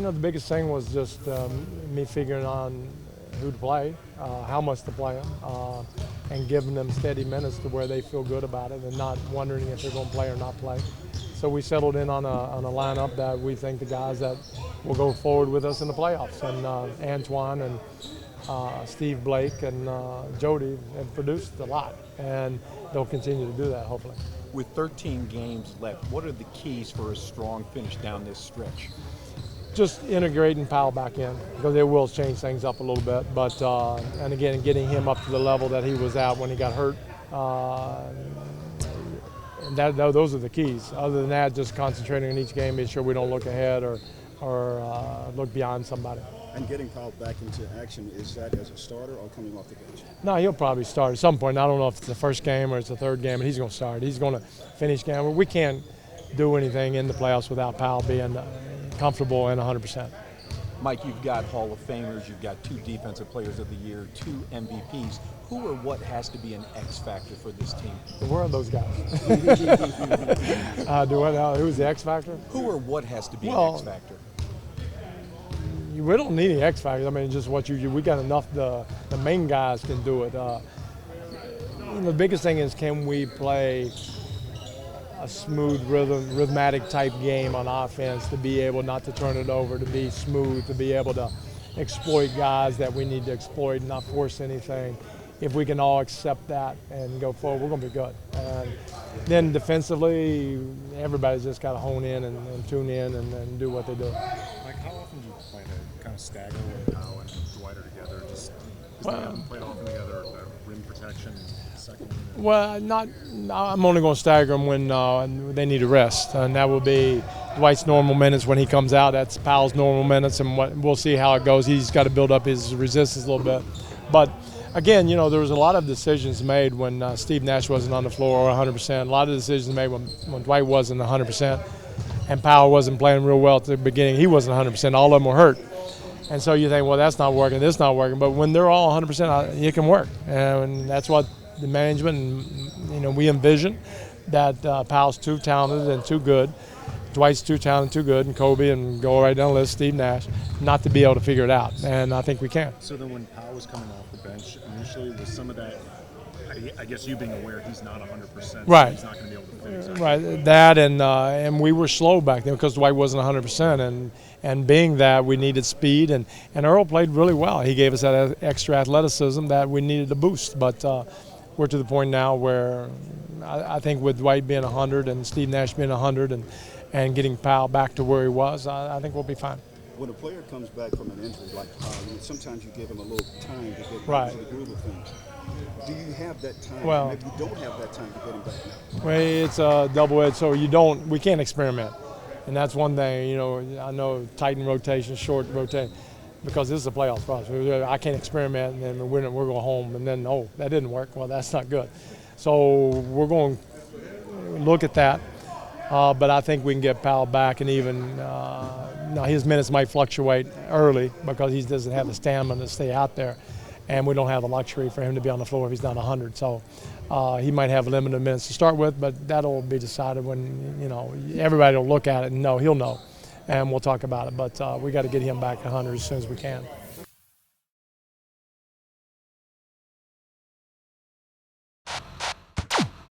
The biggest thing was just me figuring on who to play, how much to play them, and giving them steady minutes to where they feel good about it and not wondering if they're going to play or not play. So we settled in on a lineup that we think the guys that will go forward with us in the playoffs. And Antoine and Steve Blake and Jody have produced a lot, and they'll continue to do that, hopefully. With 13 games left, what are the keys for a strong finish down this stretch? Just integrating Powell back in, because it will change things up a little bit. But and again, getting him up to the level that he was at when he got hurt. Those are the keys. Other than that, just concentrating on each game, making sure we don't look ahead or look beyond somebody. And getting Powell back into action, is that as a starter or coming off the bench? No, he'll probably start at some point. I don't know if it's the first game or it's the third game, but he's going to start. He's going to finish game. We can't do anything in the playoffs without Powell being comfortable and 100%. Mike, you've got Hall of Famers, you've got 2 Defensive Players of the Year, 2 MVPs. Who or what has to be an X factor for this team? Where are those guys? Who's the X factor? Who or what has to be an X factor? We don't need any X factors. I mean, just what we got enough. The main guys can do it. The biggest thing is, can we play a smooth rhythmatic type game on offense, to be able not to turn it over, to be smooth, to be able to exploit guys that we need to exploit, not force anything. If we can all accept that and go forward, we're going to be good. And then defensively, everybody's just got to hone in and tune in and do what they do. Like, how often do you plan to kind of stagger when Powell and Dwight are together? Just play often together, rim protection, second. Well, I'm only going to stagger them when they need a rest, and that will be Dwight's normal minutes when he comes out. That's Powell's normal minutes, and we'll see how it goes. He's got to build up his resistance a little bit. But again, there was a lot of decisions made when Steve Nash wasn't on the floor 100%. A lot of decisions made when Dwight wasn't 100%, and Powell wasn't playing real well at the beginning. He wasn't 100%. All of them were hurt. And so you think, well, that's not working, this not working. But when they're all 100%, it can work. And that's what the management and, we envision, that Powell's too talented and too good. Dwight's too talented, too good, and Kobe, and go right down the list, Steve Nash, not to be able to figure it out. And I think we can. So then when Powell was coming off the bench initially, was some of that, I guess you being aware he's not 100%, right. So he's not going to be able to play exactly. Right, that and we were slow back then because Dwight wasn't 100%, and being that, we needed speed, and Earl played really well. He gave us that extra athleticism that we needed to boost, but we're to the point now where I think with Dwight being 100 and Steve Nash being 100 and getting Powell back to where he was, I think we'll be fine. When a player comes back from an injury like Powell, sometimes you give him a little time to get right. into the groove of things. Do you have that time? Well, maybe you don't have that time to get him back now. Well, it's a double-edged, so we can't experiment. And that's one thing, I know tighten rotation, short rotation, because this is a playoffs for us. I can't experiment and then we're going home and then, that didn't work. Well, that's not good. So we're going to look at that. But I think we can get Powell back, and even his minutes might fluctuate early because he doesn't have the stamina to stay out there. And we don't have the luxury for him to be on the floor if he's not 100. So he might have limited minutes to start with, but that'll be decided when, everybody will look at it and he'll know. And we'll talk about it. But we got to get him back 100 as soon as we can.